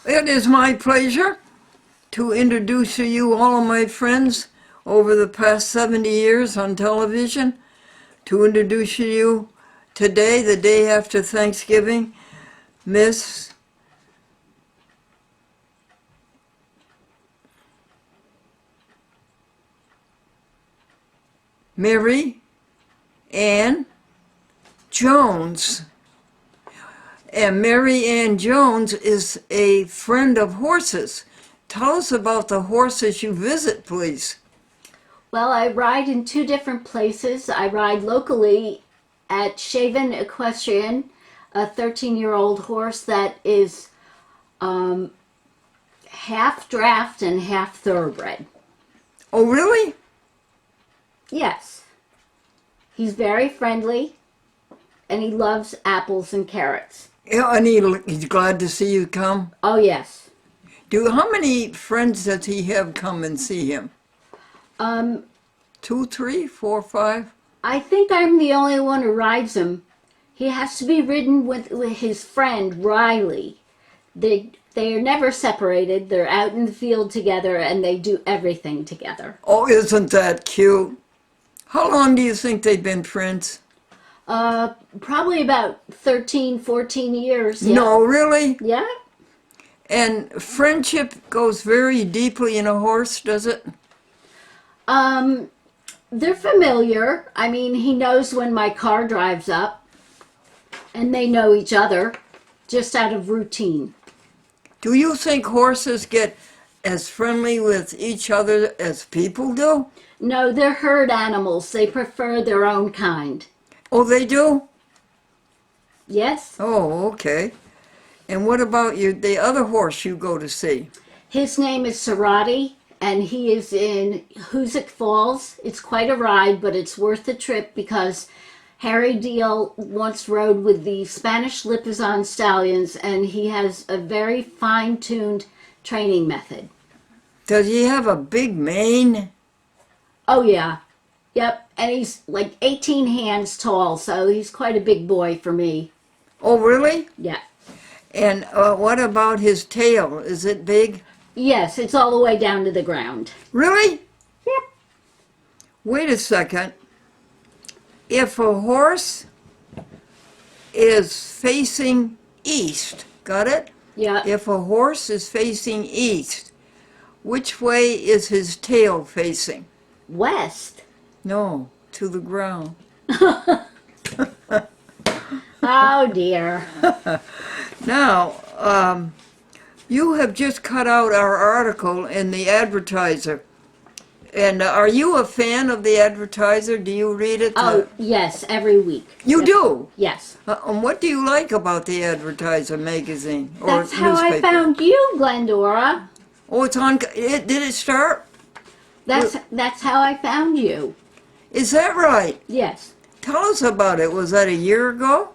It is my pleasure to introduce to you all of my friends over the past 70 years on television, to introduce to you today, the day after Thanksgiving, Miss Mary Ann Jones. And Mary Ann Jones is a friend of horses. Tell us about the horses you visit, please. Well, I ride in two different places. I ride locally at Shaven Equestrian, a 13-year-old horse that is half draft and half thoroughbred. Oh, really? Yes. He's very friendly, and he loves apples and carrots. Yeah, and he's glad to see you come. Oh, yes. How many friends does he have come and see him? Um, 2, 3, 4, 5? I think I'm the only one who rides him. He has to be ridden with his friend, Riley. They are never separated. They're out in the field together, and they do everything together. Oh, isn't that cute? How long do you think they've been friends? Probably about 13, 14 years. Yeah. No, really? Yeah. And friendship goes very deeply in a horse, does it? They're familiar. I mean, he knows when my car drives up, and they know each other just out of routine. Do you think horses get as friendly with each other as people do? No, they're herd animals. They prefer their own kind. Oh, they do? Yes. Oh, okay. And what about the other horse you go to see? His name is Sarati, and he is in Hoosick Falls. It's quite a ride, but it's worth the trip because Harry Deal once rode with the Spanish Lipizan stallions, and he has a very fine-tuned training method. Does he have a big mane? Oh, yeah. Yep, and he's like 18 hands tall, so he's quite a big boy for me. Oh, really? Yeah. And what about his tail? Is it big? Yes, it's all the way down to the ground. Really? Yep. Wait a second. If a horse is facing east, got it? Yeah. If a horse is facing east, which way is his tail facing? West. No, to the ground. Oh, dear. Now, you have just cut out our article in the Advertiser. And are you a fan of the Advertiser? Do you read it? Oh, yes, every week. You Yep. do? Yes. And what do you like about the Advertiser magazine or That's how newspaper? I found you, Glendora. Oh, it's on. Did it start? That's how I found you. Is that right? Yes. Tell us about it. Was that a year ago?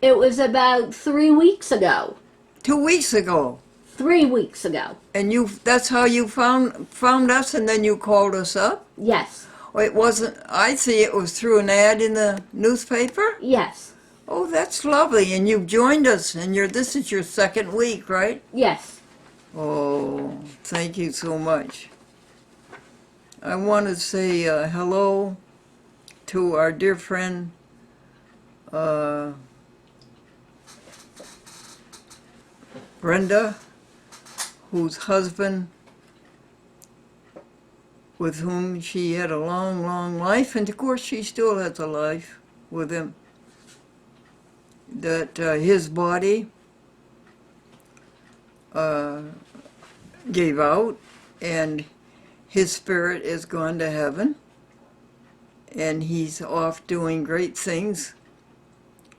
It was about 3 weeks ago. 2 weeks ago. 3 weeks ago. And that's how you found us, and then you called us up? Yes. Oh, it wasn't, I see it was through an ad in the newspaper? Yes. Oh, that's lovely. And you've joined us, and this is your second week, right? Yes. Oh, thank you so much. I want to say hello to our dear friend, Brenda, whose husband, with whom she had a long, long life, and of course she still has a life with him, that his body gave out, and his spirit is gone to heaven, and he's off doing great things,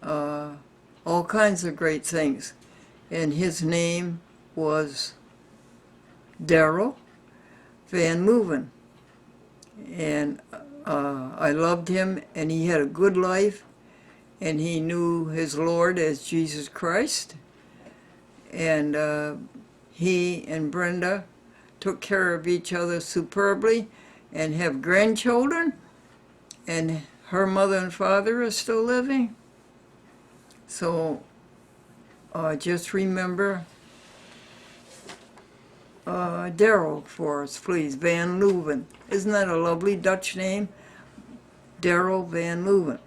all kinds of great things. And his name was Darrell Van Mooven. And I loved him, and he had a good life, and he knew his Lord as Jesus Christ. And he and Brenda took care of each other superbly and have grandchildren, and her mother and father are still living. So just remember Daryl for us, please. Van Leuven. Isn't that a lovely Dutch name? Daryl Van Leuven.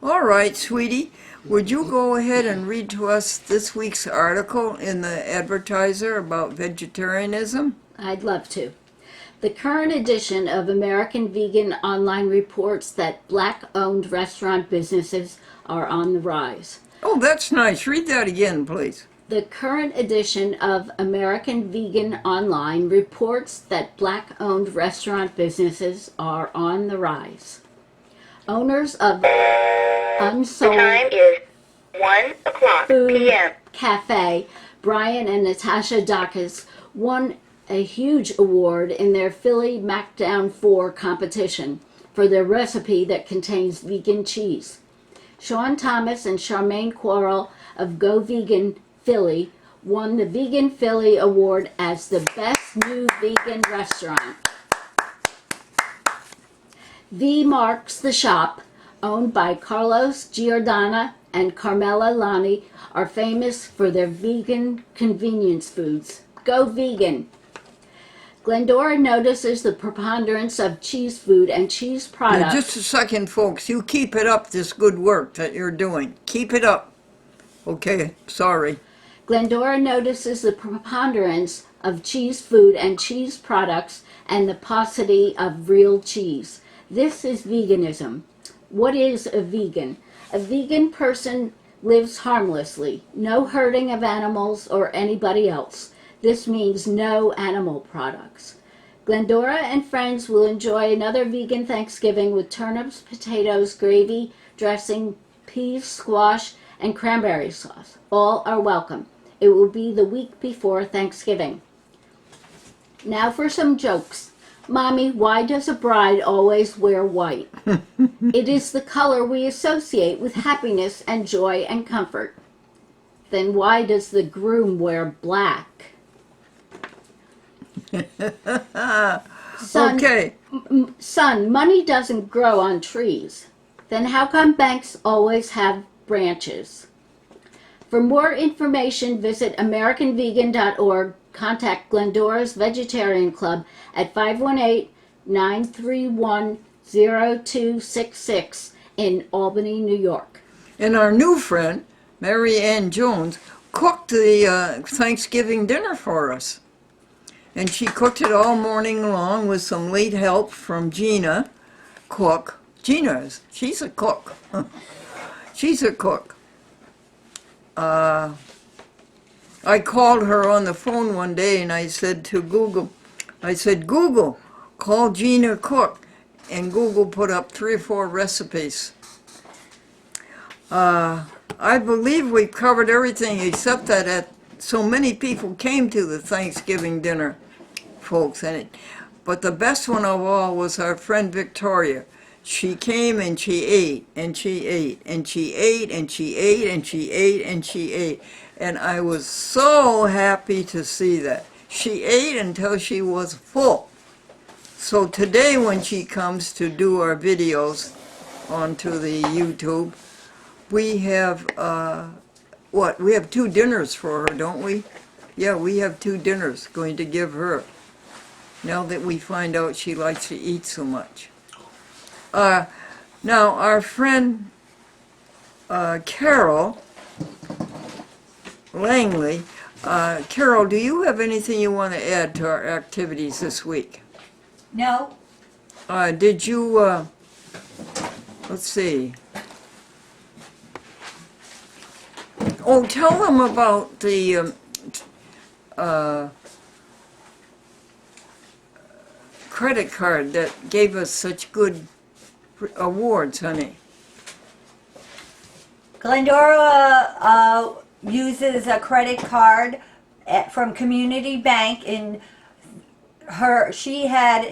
All right, sweetie. Would you go ahead and read to us this week's article in the Advertiser about vegetarianism? I'd love to. The current edition of American Vegan Online reports that Black-owned restaurant businesses are on the rise. Oh, that's nice. Read that again, please. The current edition of American Vegan Online reports that Black-owned restaurant businesses are on the rise. Owners of unsold Time is 1 o'clock food p.m. cafe, Brian and Natasha Dacus, won a huge award in their Philly Smackdown 4 competition for their recipe that contains vegan cheese. Sean Thomas and Charmaine Quarrel of Go Vegan Philly won the Vegan Philly Award as the best new vegan restaurant. V Marks the Shop, owned by Carlos Giordana and Carmela Lani, are famous for their vegan convenience foods. Go vegan! Glendora notices the preponderance of cheese food and cheese products. Now, just a second, folks. You keep it up, this good work that you're doing. Keep it up. Okay, sorry. Glendora notices the preponderance of cheese food and cheese products and the paucity of real cheese. This is veganism. What is a vegan? A vegan person lives harmlessly, no hurting of animals or anybody else. This means no animal products. Glendora and friends will enjoy another vegan Thanksgiving with turnips, potatoes, gravy, dressing, peas, squash, and cranberry sauce. All are welcome. It will be the week before Thanksgiving. Now for some jokes. Mommy, why does a bride always wear white? It is the color we associate with happiness and joy and comfort. Then why does the groom wear black? Okay. Son, money doesn't grow on trees. Then how come banks always have branches? For more information, visit AmericanVegan.org. Contact Glendora's Vegetarian Club at 518-931-0266 in Albany, New York. And our new friend, Mary Ann Jones, cooked the Thanksgiving dinner for us. And she cooked it all morning long with some late help from Gina, cook. She's a cook. She's a cook. I called her on the phone one day and I said to Google, Google, call Gina Cook. And Google put up 3 or 4 recipes. I believe we've covered everything except that so many people came to the Thanksgiving dinner, folks. But the best one of all was our friend Victoria. She came and she ate, and she ate, and she ate, and she ate, and she ate, and she ate. And I was so happy to see that. She ate until she was full. So today when she comes to do our videos onto the YouTube, we have, we have 2 dinners for her, don't we? Yeah, we have 2 dinners going to give her, now that we find out she likes to eat so much. Now, our friend Carol Langley, Carol, do you have anything you want to add to our activities this week? No. Did you, let's see. Oh, tell them about the credit card that gave us such good awards, honey. Glendora uses a credit card from Community Bank. She had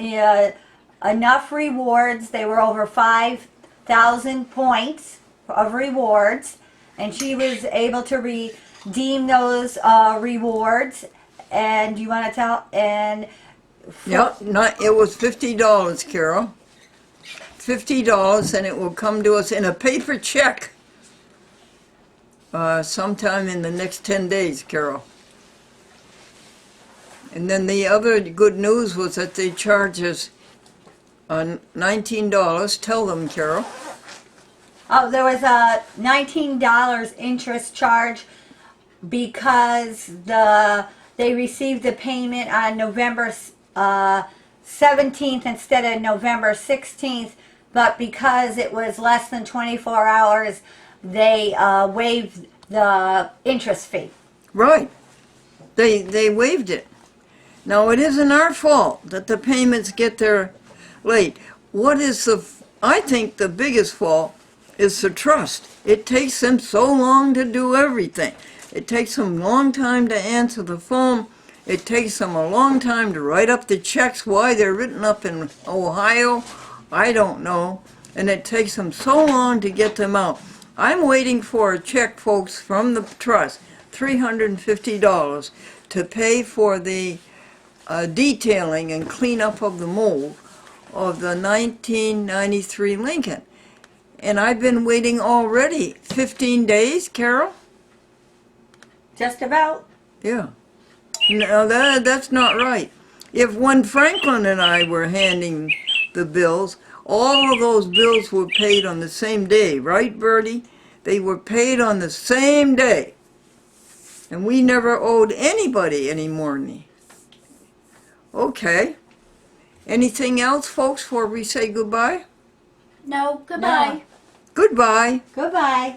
enough rewards. They were over 5,000 points of rewards, and she was able to redeem those rewards. And you want to tell? And it was $50, Carol. $50, and it will come to us in a paper check sometime in the next 10 days, Carol. And then the other good news was that they charged us $19. Tell them, Carol. Oh, there was a $19 interest charge because they received the payment on November 17th instead of November 16th, but because it was less than 24 hours, they waived the interest fee. Right. They waived it. Now, it isn't our fault that the payments get there late. I think the biggest fault is the trust. It takes them so long to do everything. It takes them a long time to answer the phone. It takes them a long time to write up the checks. Why they're written up in Ohio, I don't know. And it takes them so long to get them out. I'm waiting for a check, folks, from the trust, $350, to pay for the detailing and cleanup of the mold of the 1993 Lincoln. And I've been waiting already 15 days, Carol? Just about. Yeah. No, that's not right. If when Franklin and I were handing the bills, all of those bills were paid on the same day, right, Bertie? They were paid on the same day. And we never owed anybody any money. Okay. Anything else, folks, before we say goodbye? No, goodbye. Goodbye. Goodbye.